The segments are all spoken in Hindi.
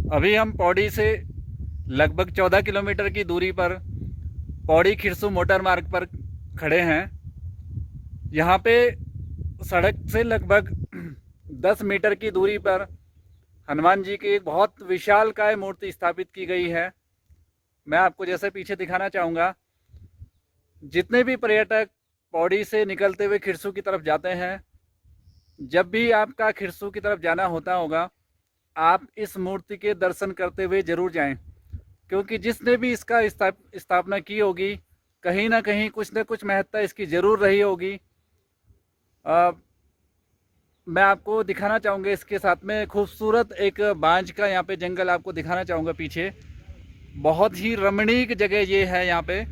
अभी हम पौड़ी से लगभग 14 किलोमीटर की दूरी पर पौड़ी खिरसू मोटर मार्ग पर खड़े हैं। यहाँ पे सड़क से लगभग 10 मीटर की दूरी पर हनुमान जी की एक बहुत विशालकाय मूर्ति स्थापित की गई है। मैं आपको जैसे पीछे दिखाना चाहूँगा, जितने भी पर्यटक पौड़ी से निकलते हुए खिरसू की तरफ जाते हैं, जब भी आपका खिरसू की तरफ जाना होता होगा, आप इस मूर्ति के दर्शन करते हुए ज़रूर जाएं, क्योंकि जिसने भी इसका स्थापना की होगी, कहीं ना कहीं कुछ न कुछ महत्ता इसकी ज़रूर रही होगी। मैं आपको दिखाना चाहूँगा, इसके साथ में खूबसूरत एक बांज का यहाँ पे जंगल आपको दिखाना चाहूँगा पीछे। बहुत ही रमणीक जगह ये है यहाँ पे।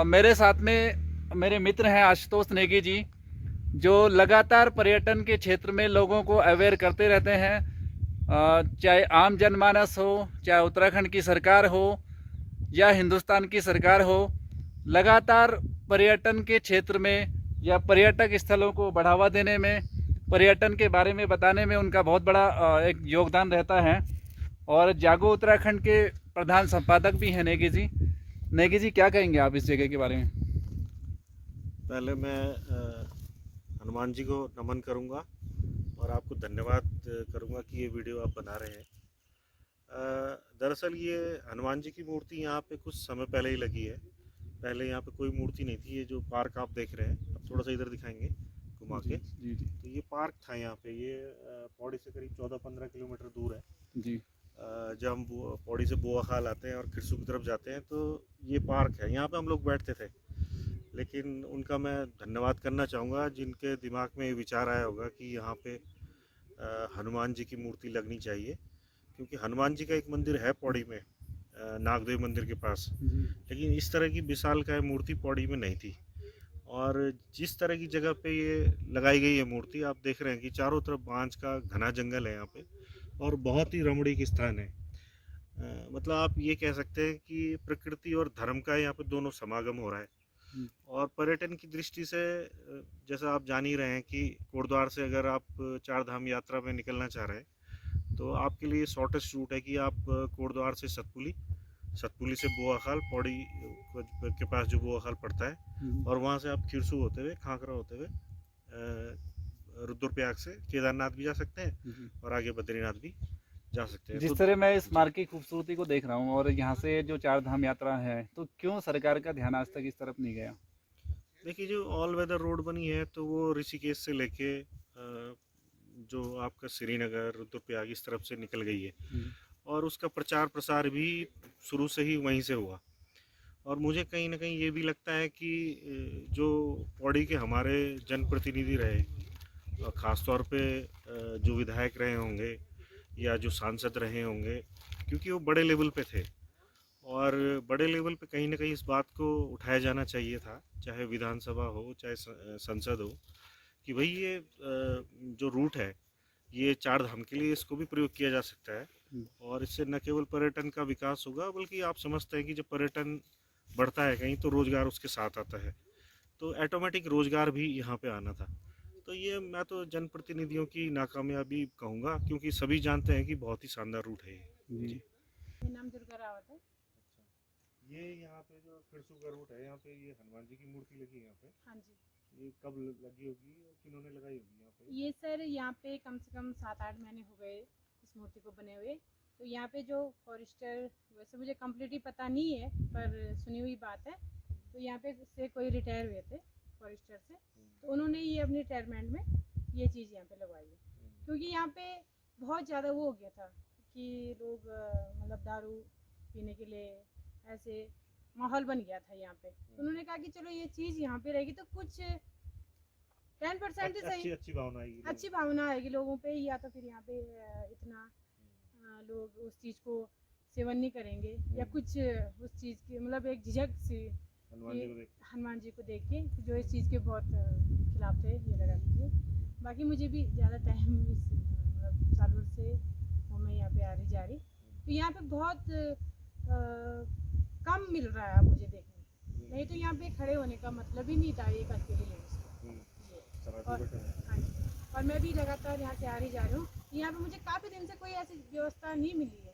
मेरे साथ में मेरे मित्र हैं आशुतोष नेगी जी, जो लगातार पर्यटन के क्षेत्र में लोगों को अवेयर करते रहते हैं। चाहे आम जनमानस हो, चाहे उत्तराखंड की सरकार हो या हिंदुस्तान की सरकार हो, लगातार पर्यटन के क्षेत्र में या पर्यटक स्थलों को बढ़ावा देने में, पर्यटन के बारे में बताने में उनका बहुत बड़ा एक योगदान रहता है। और जागो उत्तराखंड के प्रधान संपादक भी हैं नेगी जी। नेगी जी, क्या कहेंगे आप इस जगह के बारे में? पहले मैं हनुमान जी को नमन करूंगा और आपको धन्यवाद करूंगा कि ये वीडियो आप बना रहे हैं। दरअसल ये हनुमान जी की मूर्ति यहाँ पे कुछ समय पहले ही लगी है। पहले यहाँ पे कोई मूर्ति नहीं थी। ये जो पार्क आप देख रहे हैं, अब थोड़ा सा इधर दिखाएंगे घुमा के। जी जी तो ये पार्क था यहाँ पे। ये पौड़ी से करीब 14-15 किलोमीटर दूर है। जी जब हम पौड़ी से बोआखाल आते हैं और खिरसू की तरफ जाते हैं तो ये पार्क है। यहाँ पे हम लोग बैठते थे। लेकिन उनका मैं धन्यवाद करना चाहूँगा जिनके दिमाग में ये विचार आया होगा कि यहाँ पे हनुमान जी की मूर्ति लगनी चाहिए, क्योंकि हनुमान जी का एक मंदिर है पौड़ी में, नागदेव मंदिर के पास। लेकिन इस तरह की विशालकाय मूर्ति पौड़ी में नहीं थी। और जिस तरह की जगह पे ये लगाई गई है मूर्ति, आप देख रहे हैं कि चारों तरफ बांज का घना जंगल है यहाँ पे और बहुत ही रमणीक स्थान है। मतलब आप ये कह सकते हैं कि प्रकृति और धर्म का यहाँ पे दोनों समागम हो रहा है। और पर्यटन की दृष्टि से जैसा आप जान ही रहे हैं कि कोटद्वार से अगर आप चार धाम यात्रा में निकलना चाह रहे हैं तो आपके लिए शॉर्टेस्ट रूट है कि आप कोटद्वार से सतपुली से बोआखाल, पौड़ी के पास जो बोआखाल पड़ता है, और वहाँ से आप खिरसू होते हुए, खांकरा होते हुए रुद्रप्रयाग से केदारनाथ भी जा सकते हैं और आगे बद्रीनाथ भी जा सकते हैं। जिस तरह मैं इस मार्ग की खूबसूरती को देख रहा हूँ और यहाँ से जो चार धाम यात्रा है, तो क्यों सरकार का ध्यान आज तक इस तरफ नहीं गया? देखिए, जो ऑल वेदर रोड बनी है तो वो ऋषिकेश से लेके जो आपका श्रीनगर, रुद्रप्रयाग इस तरफ से निकल गई है और उसका प्रचार प्रसार भी शुरू से ही वहीं से हुआ। और मुझे कहीं ना कहीं ये भी लगता है कि जो पौड़ी के हमारे जनप्रतिनिधि रहे, ख़ास तौर पे जो विधायक रहे होंगे या जो सांसद रहे होंगे, क्योंकि वो बड़े लेवल पे थे और बड़े लेवल पे कहीं ना कहीं इस बात को उठाया जाना चाहिए था, चाहे विधानसभा हो चाहे संसद हो, कि भाई ये जो रूट है ये चार धाम के लिए इसको भी प्रयोग किया जा सकता है। और इससे न केवल पर्यटन का विकास होगा, बल्कि आप समझते हैं कि जब पर्यटन बढ़ता है कहीं तो रोज़गार उसके साथ आता है, तो ऑटोमेटिक रोज़गार भी यहाँ पे आना था। तो ये मैं तो जनप्रतिनिधियों की नाकामयाबी कहूँगा, क्योंकि सभी जानते हैं कि बहुत ही शानदार रूट है ये। जी, मेरा नाम दुर्गा रावत है। अच्छा, ये यहाँ पे जो खिरसू का रूट है, यहाँ पे ये हनुमान जी की मूर्ति लगी है यहाँ पे। हाँ जी, ये कब लगी होगी और किन्होंने लगाई होगी यहाँ पे? ये सर यहाँ पे कम से कम 7-8 महीने हो गए इस मूर्ति को बने हुए। तो यहाँ पे जो फॉरेस्टर, वैसे मुझे कम्प्लीटली पता नहीं है पर सुनी हुई बात है, तो यहाँ पे से कोई रिटायर हुए थे फॉरेस्टर से, तो उन्होंने ये अपने रिटायरमेंट में ये चीज़ यहाँ पे लगवाई है। क्योंकि यहाँ पे बहुत ज़्यादा वो हो गया था कि लोग मतलब दारू पीने के लिए ऐसे माहौल बन गया था यहाँ पे। तो उन्होंने कहा कि चलो ये चीज़ यहाँ पे रहेगी तो कुछ 10% ही सही, अच्छी भावना आएगी लोगों पे, या तो फिर यहाँ पे इतना लोग उस चीज़ को सेवन नहीं करेंगे या कुछ उस चीज़ की मतलब एक झिझक सी हनुमान जी को देख के जो इस चीज़ के बहुत खिलाफ थे, ये लगा दीजिए। बाकी मुझे भी ज़्यादा टाइम इस मतलब साल भर से हूँ मैं यहाँ पे आ रही जा रही, तो यहाँ पे बहुत कम मिल रहा है मुझे देखने। नहीं तो यहाँ पे खड़े होने का मतलब ही नहीं था एक अकेले लेडीज को। और हाँ जी, और मैं भी लगातार यहाँ से आ रही जा रही हूँ। यहाँ पे मुझे काफ़ी दिन से कोई ऐसी व्यवस्था नहीं मिली है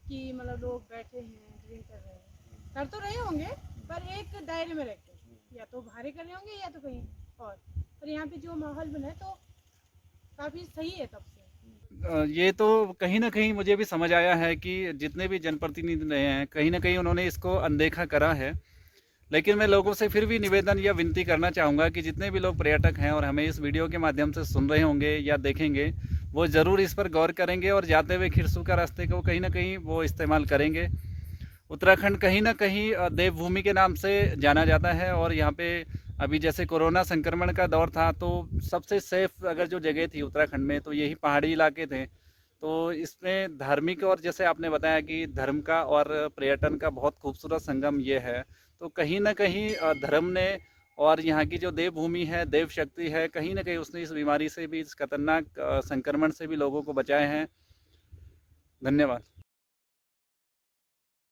कि मतलब लोग बैठे हैं ड्रिंक कर रहे हैं, कर तो रहे होंगे पर एक दायरे में रहते हैं, या तो बाहर कर रहे होंगे या तो कहीं और यहाँ पे जो माहौल बना है तो काफ़ी सही है तब से। ये तो कहीं ना कहीं मुझे भी समझ आया है कि जितने भी जनप्रतिनिधि रहे हैं कहीं ना कहीं उन्होंने इसको अनदेखा करा है। लेकिन मैं लोगों से फिर भी निवेदन या विनती करना चाहूँगा कि जितने भी लोग पर्यटक हैं और हमें इस वीडियो के माध्यम से सुन रहे होंगे या देखेंगे, वो ज़रूर इस पर गौर करेंगे और जाते हुए खिरसू का रास्ते को कहीं ना कहीं वो इस्तेमाल करेंगे। उत्तराखंड कहीं ना कहीं देवभूमि के नाम से जाना जाता है और यहाँ पे अभी जैसे कोरोना संक्रमण का दौर था तो सबसे सेफ अगर जो जगह थी उत्तराखंड में तो यही पहाड़ी इलाके थे। तो इसमें धार्मिक और जैसे आपने बताया कि धर्म का और पर्यटन का बहुत खूबसूरत संगम ये है। तो कहीं ना कहीं धर्म ने और यहाँ की जो देवभूमि है, देव शक्ति है, कहीं ना कहीं उसने इस बीमारी से भी, इस खतरनाक संक्रमण से भी लोगों को बचाए हैं। धन्यवाद।